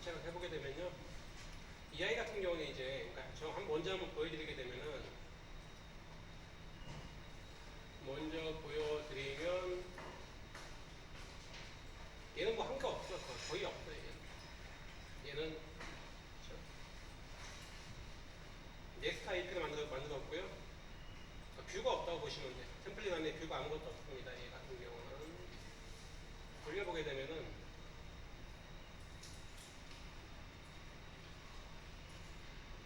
시작을 해보게 되면요. 이 아이 같은 경우는 이제, 그러니까 저 먼저 한번 보여드리게 되면은, 먼저 보여드리면, 얘는 뭐 한 게 없어. 거의 없어요. 얘는 넥스트 아이피를 만들었고요. 뷰가 없다고 보시면 돼요. 템플릿 안에 뷰가 아무것도 없습니다. 얘 같은 경우는. 돌려보게 되면은,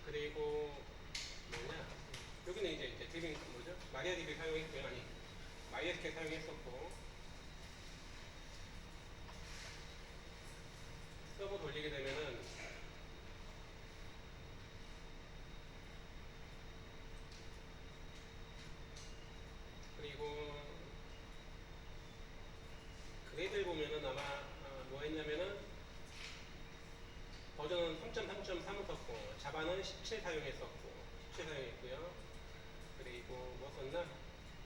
그리고 뭐냐, 여기는 이제 드림 뭐죠? 마리아DB 사용했고요. 아니, MySQL 사용했었고, 서버 돌리게 되면은, 그리고 그래들 보면은 아마 뭐 했냐면은 버전은 3.3.3었었고 자바는 17 사용했었고 17 사용했고요. 그리고 뭐 썼나?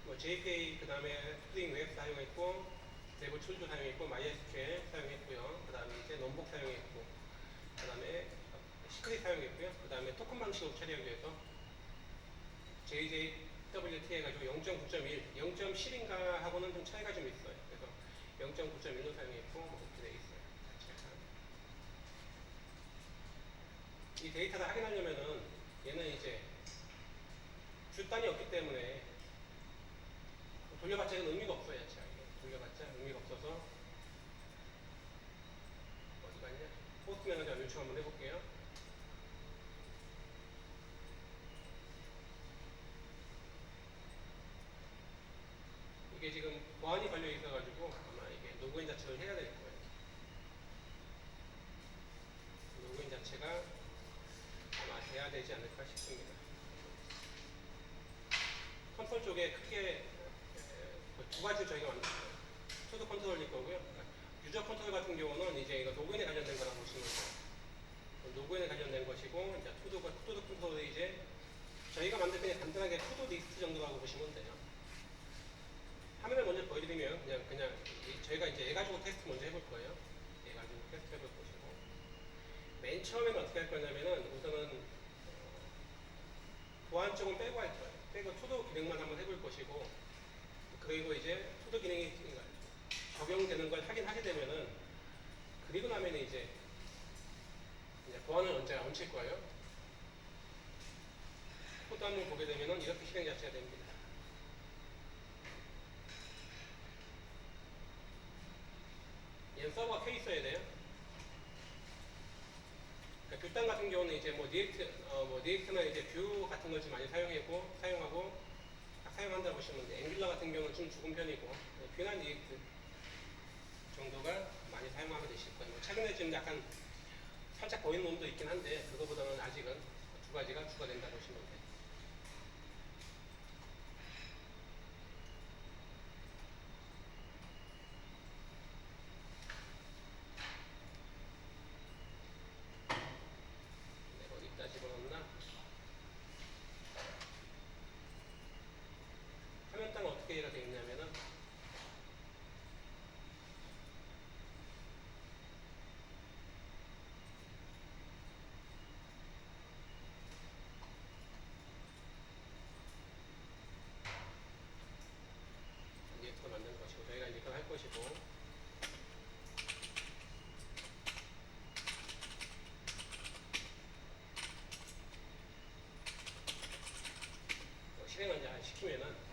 뭐 JPA 그 다음에 스프링 웹 사용했고 데브 툴도 사용했고 MySQL 사용했고요. 그 다음에 이제 넘복 사용했고 그 다음에 시크릿 사용했고요. 그 다음에 토큰 방식으로 처리하기 위해서 JJWT 해가지고 0.9.1, 0.7인가 하고는 좀 차이가 좀 있어요. 그래서 0.9.1로 사용했고 뭐 그렇게 돼 있어요. 이 데이터를 확인하려면은 얘는 이제 뷰단이 없기 때문에 돌려봤자 의미가 없어요. 돌려봤자 의미가 없어서 어디 갔냐? 포스트 매너저 요청 한번 해볼게요. 이게 지금 보안이 걸려 있어가지고 아마 이게 로그인 자체를 해야 될 거예요. 로그인 자체가 아마 돼야 되지 않을까 싶습니다. 컨트롤 쪽에 크게 두 가지 저희가 만들었어요. 투드 컨트롤일 거고요. 그러니까 유저 컨트롤 같은 경우는 이제 이거 로그인에 관련된 거라고 보시면 돼요. 로그인에 관련된 것이고, 이제 투드 컨트롤이 이제 저희가 만든 그냥 간단하게 투드 리스트 정도라고 보시면 돼요. 화면을 먼저 보여드리면 그냥 저희가 이제 얘 가지고 테스트 먼저 해볼 거예요. 얘 가지고 테스트 해볼 것이고, 맨 처음에는 어떻게 할 거냐면은 우선은 보안 쪽은 빼고 할 거예요. 빼고 투도 기능만 한번 해볼 것이고, 그리고 이제 투도 기능이 적용되는 걸 확인하게 되면은, 그리고 나면 이제 보안을 언제 얹힐 거예요. 코드 한번 보게 되면은 이렇게 실행 자체가 됩니다. 얘는 서버가 켜 있어야 돼요. 그러니까 뷰단 같은 경우는 이제 뭐 리액트나 이제 뷰 같은 걸 좀 많이 사용하고 사용한다고 보시면 돼요. 앵귤러 같은 경우는 좀 죽은 편이고, 뷰나 리액트 정도가 많이 사용하게 되실 거예요. 뭐 최근에 지금 약간 살짝 보이는 부분도 있긴 한데, 그거보다는 아직은 두 가지가 추가된다고 보시면 돼요. 네, 어디다 집어넣나? 화면당 어떻게 해가 되어 있냐면은, 리액터를 만드는 것이고, 저희가 이제 그걸 할 것이고, 실행을 이제 시키면은,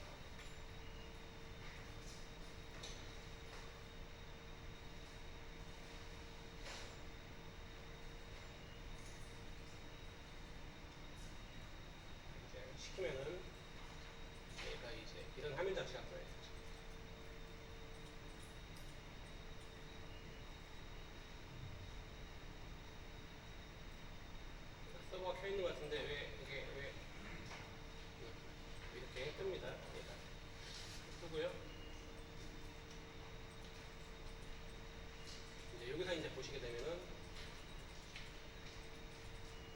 얘가 이제 이런 화면 자체가 보여요. 서버가 켜 있는 것 같은데 왜 이렇게 뜹니다. 얘가 뜨고요. 이제 여기서 이제 보시게 되면은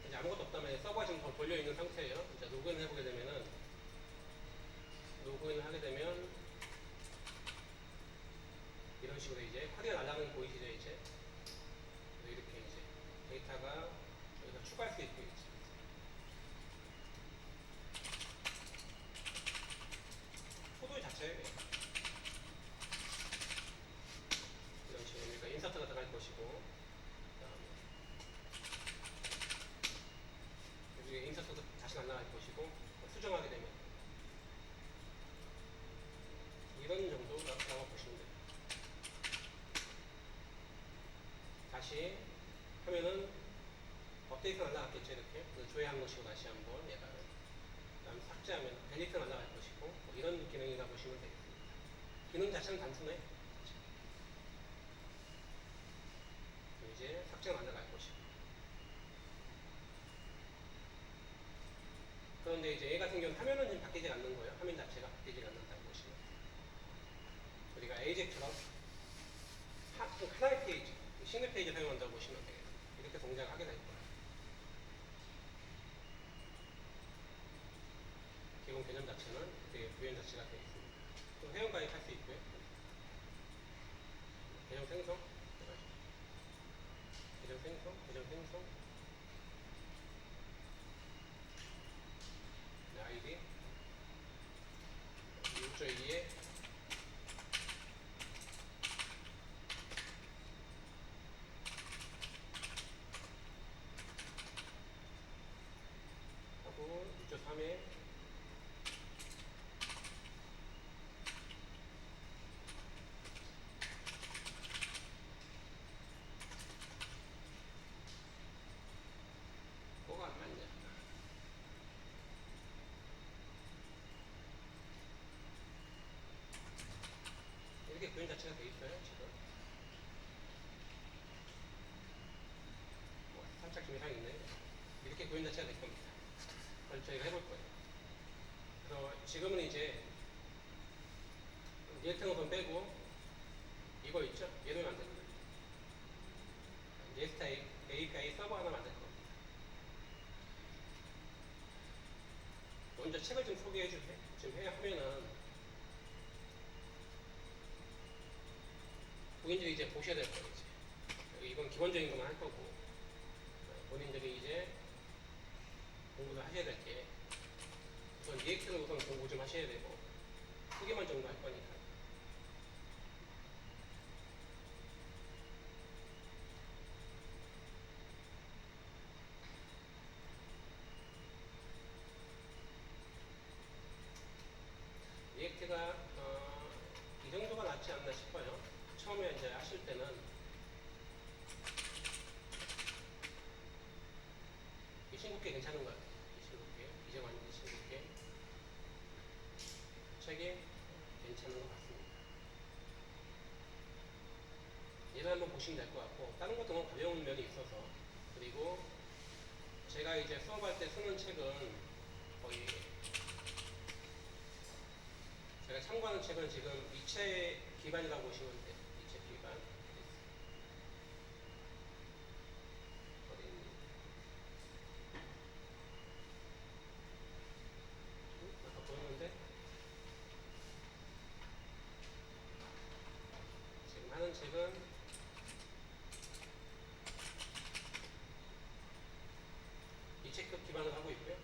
이제 아무것도 없다면 서버가 지금 더 돌려 있는 상태예요. 이제 로그인 해보게 되면은 로그인을 하게 되면 이런 식으로 이제 쿼리가 날라가는 거 보이시죠? 이제 이렇게 이제 나갈 것이고, 여기 인서트도 다시 안 나갈 것이고, 수정하게 되면 이런 정도라고 보시면 돼요. 다시 하면은 업데이트가 날라갔겠죠. 이렇게 조회한 것이고 다시 한번 얘가 그다음 삭제하면 델리트가 날라갈 것이고 뭐 이런 기능이라 보시면 되겠습니다. 기능 자체는 단순해. 이제 삭제가 날라갈 것이고 그런데 이제 얘 같은 경우는 화면은 지금 바뀌지 않는 거예요. 화면 자체가 바뀌지 않는다고 보시면 우리가 AJ처럼 하나의 페이지, 싱글 페이지 사용한다고 보시면 되겠습니다. 이렇게 동작을 하게 될 거예요. 기본 개념 자체는 되게 구현 자체가 되어 있습니다. 또 회원 가입할 수 있고요. 계정 생성, 계정 생성, 아이디, 유저 2에 하고 유저 3에 뭐가 안 맞냐? 이렇게 구현 자체가 되어 있어요. 지금 뭐 살짝 좀 이상이 있네요. 이렇게 구현 자체가 될 겁니다. 그걸 저희가 해볼 거예요. 그래서 지금은 이제 리액트 노선 빼고 이거 있죠? 얘를 만들 거예요. 리액트 API 서버 하나 만들 겁니다. 먼저 책을 좀 소개해 줄게요. 지금 해야 하면은 본인들이 이제 보셔야 될 거예요. 이제. 이건 기본적인 것만 할 거고 본인들이 이제 공부를 하셔야 될 게 우선 리액트를 우선 공부 좀 하셔야 되고 후기만 정도 할 거니까 리액트가 이 정도가 낫지 않나 싶어요. 처음에 이제 하실 때는 이 친구께 괜찮은 것 같아요. 이 친구께 이제 완전 친구께 책이 괜찮은 것 같습니다. 얘를 한번 보시면 될 것 같고 다른 것도 너무 가벼운 면이 있어서 그리고 제가 이제 수업할 때 쓰는 책은 거의 제가 참고하는 책은 지금 이체 기반이라고 보시면 돼요. 이체 기반. 아까 보였는데 지금 하는 책은 이체급 기반을 하고 있고요.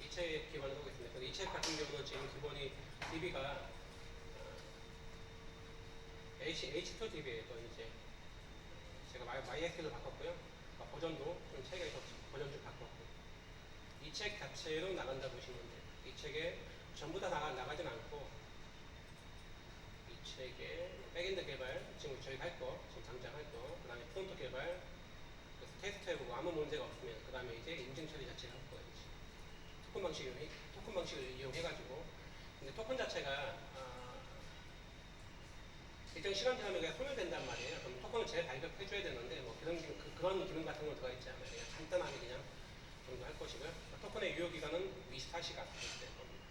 이체 기반을 하고 있습니다. 근데 이체 같은 경우는 지금 기본이 DB가 H2 DB에서 이제 제가 MySQL로 바꿨고요. 버전도 좀 차이가 있어서 버전 좀 바꿨고 이 책 자체로 나간다 보시면 돼요. 이 책에 전부 다 나가진 않고 이 책에 백엔드 개발 지금 저희가 할 거, 지금 당장 할 거, 그 다음에 프론트 개발 그래서 테스트 해보고 아무 문제가 없으면 그 다음에 이제 인증 처리 자체를 할 거예요. 토큰 방식을 이용해가지고 근데 토큰 자체가 일정 시간 지나면 그냥 소멸된단 말이에요. 그럼 토큰을 재발급해줘야 되는데 뭐 그런 기능 같은 건 들어가 있지 않아요. 그냥 간단하게 그냥 정도 할 것이고요. 토큰의 유효 기간은 24시간 될 겁니다.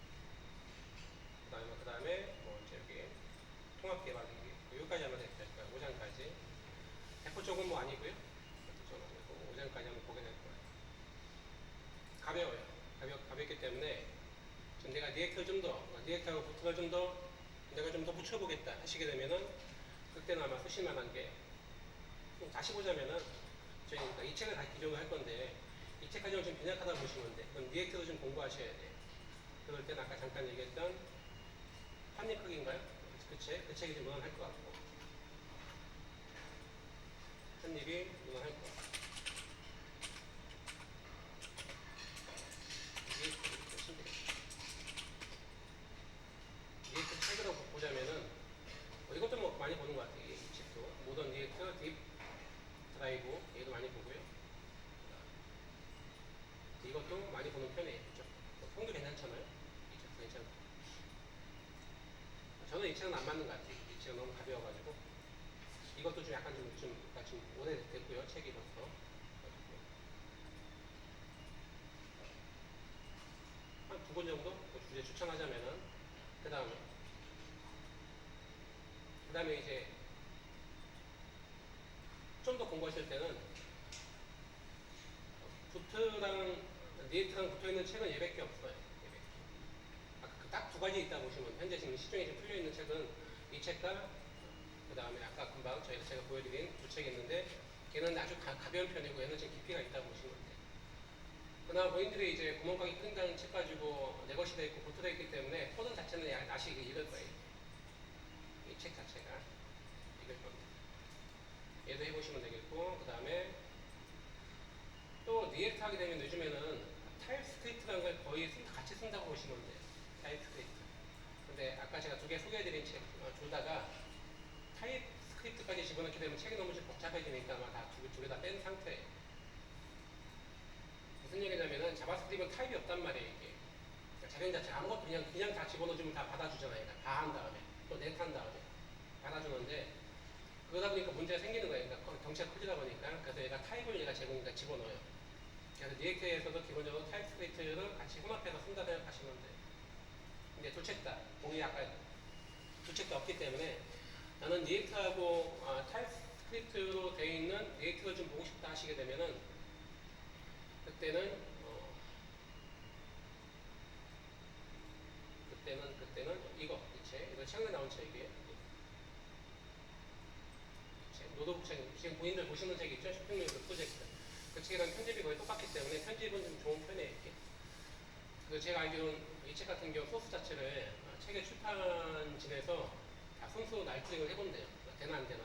그 다음에 뭐 이제 여기 통합 개발 여기까지 하면 될 거예요. 5장까지. 100% 쪽은 뭐 아니고요. 100% 쪽은 아니고 5장까지 하면 보게 될 거예요. 가벼워요. 가볍기 때문에 지금 내가 리액터를 좀 더, 리액터하고 부트를 좀 더 내가 좀 더 붙여보겠다 하시게 되면은 그때는 아마 쓰실만한 게 다시 보자면은 저희 그러니까 이 책을 다 기존으로 할 건데 이 책 가지고 좀 빈약하다 보시면 돼. 그럼 리액터도 좀 공부하셔야 돼요. 그럴 때는 아까 잠깐 얘기했던 판닉크기인가요? 그 책이 좀 무난할 것 같고 것도 많이 보는 편이에요. 그죠? 평도 괜찮잖아요. 이 책도 괜찮고. 저는 이 책은 안 맞는 것 같아요. 이 책은 너무 가벼워가지고. 이것도 좀 약간 그러니까 좀 오래됐고요. 책이 벌써. 한 두 권 정도? 이제 추천하자면은, 그 다음에 이제 좀 더 공부하실 때는 부트랑 니에트랑 붙어있는 책은 예밖에 없어요. 딱 두 가지 있다 보시면 현재 지금 시중에 지금 풀려있는 책은 이 책과 그 다음에 아까 금방 제가 보여드린 두 책이 있는데 걔는 아주 가벼운 편이고 얘는 지금 깊이가 있다고 보시면 돼요. 그러나 본인들이 이제 구멍가게 끓인다는 책 가지고 내 것이 돼 있고 보트되어 있기 때문에 토든 자체는 다시 읽을 거예요. 이 책 자체가 읽을 겁니다. 얘도 해보시면 되겠고 그 다음에 또 리액트 하게 되면 요즘에는 타입스크립트라는 걸 거의 같이 쓴다고 보시면 돼요. 타입스크립트. 근데 아까 제가 두 개 소개해드린 책 둘 다가 타입스크립트까지 집어넣게 되면 책이 너무 좀 복잡해지니까 아마 다 두 개 다 뺀 상태예요. 무슨 얘기냐면은 자바스크립트는 타입이 없단 말이에요. 이게. 그러니까 자변 자체 아무것도 그냥 다 집어넣어주면 다 받아주잖아요. 그러니까 다 한 다음에 또 넷 한 다음에 받아주는데 그러다 보니까 문제가 생기는 거예요. 그러니까 덩치가 커지다 보니까 그래서 얘가 타입을 집어넣어요. 그래서 리액트에서도 기본적으로 타입스크립트를 같이 혼합해서 쓴다 생각하시면 돼요. 근데 두 책 다, 공이 아까 두 책 다 없기 때문에 나는 리액트하고 타입스크립트로 되어 있는 리액트를 좀 보고 싶다 하시게 되면은 그때는 이거 이 책, 이거 최근에 나온 책이에요. 노트북 책, 지금 본인들 보시는 책 있죠? 쇼핑몰 그 프로젝트. 그 책이랑 편집이 거의 똑같기 때문에 편집은 좀 좋은 편이에요. 이렇게. 그래서 제가 알기로는 이 책 같은 경우 소스 자체를 책의 출판진에서 다 손수 날트링을 해본대요. 되나 안 되나.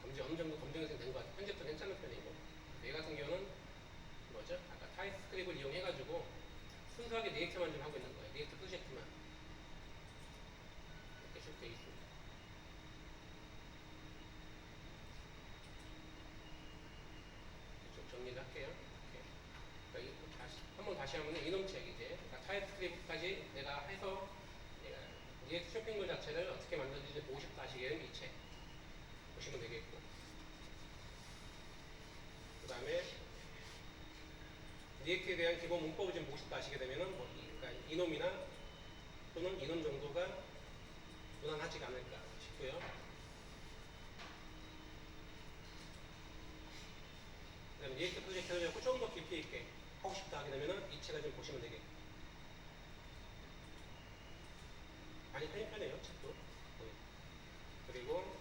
그래서 어느 정도 검증이 된 것 같아요. 편집도 괜찮은 편이고. 얘 같은 경우는 뭐죠? 아까 타입스크립트를 이용해가지고 순수하게 리액트만 좀 하고 있는 거예요. 리액트 프로젝트만. 이렇게 쉽게 있습니다. 좀 정리를 할게요. 이렇게. 그러니까 다시 하면 이놈 책 이제 그러니까 타입스크립트까지 내가 해서 리액트 쇼핑몰 자체를 어떻게 만드는지 보고 싶다 하시기에는 이 책 보시면 되겠고 그 다음에 리액트에 대한 기본 문법을 좀 보고 싶다 하시게 되면은 그러니까 이놈이나 또는 이놈 정도가 무난하지가 않을까 싶고요. 그 다음에 리액트 프로젝트를 좀 더 깊이 있게 하고 싶다 하게 되면은 이 책을 좀 보시면 되겠고 많이 편해요 책도. 그리고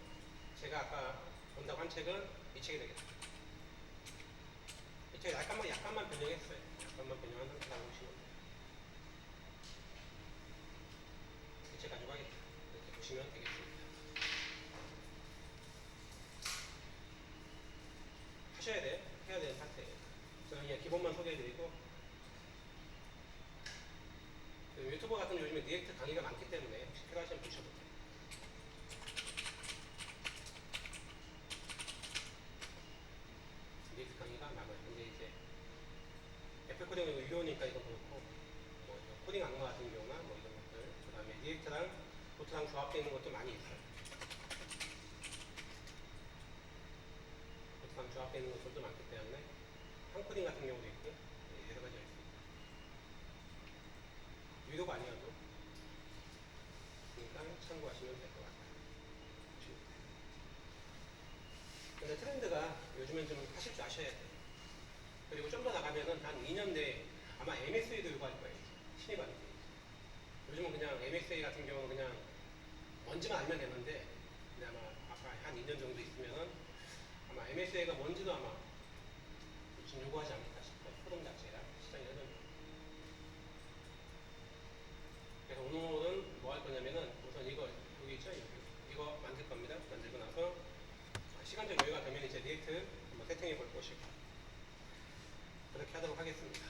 제가 아까 본다고 한 책은 이 책이 되겠다. 이 책 약간만 변형했어요. 약간만 변형한 상태라고 보시면 돼요. 이 책 가지고 하겠다. 이렇게 보시면 되겠습니다. 해야 되는 상태예요. 저는 그냥 기본만 소개해드리고 유튜버 같은 경우 요즘에 리액트 강의가 많기 때문에 혹시 필요하시면 보셔도 돼요. 리액트 강의가 많아요. 근데 이제 애플 코딩은 유료니까 이건 그렇고 뭐 코딩 악마 같은 경우나 뭐 이런 것들 그 다음에 리액트랑 보트랑 조합되어 있는 것도 많이 있어요. 보트랑 조합되어 있는 것들도 많기 때문에 한코딩 같은 경우도 있고 여러 가지가 있습니다. 유료가 아니어도 그러니까 참고하시면 될 것 같아요. 근데 트렌드가 요즘엔 좀 하실 줄 아셔야 돼요. 그리고 좀 더 나가면은 한 2년 내에 아마 MSA도 요구할 거예요. 신입한테. 요즘은 그냥 MSA 같은 경우는 그냥 뭔지만 알면 되는데 근데 아마 아까 한 2년 정도 있으면은 아마 MSA가 뭔지도 아마 좀 요구하지 않을까 싶어요. 프로그램 자체가 시장이 흐르면. 그래서 오늘은 뭐 할 거냐면은 우선 이거 여기 있죠? 이거 만들 겁니다. 만들고 나서 시간적 여유가 되면 이제 리액트 한번 세팅해 볼 것이고 그렇게 하도록 하겠습니다.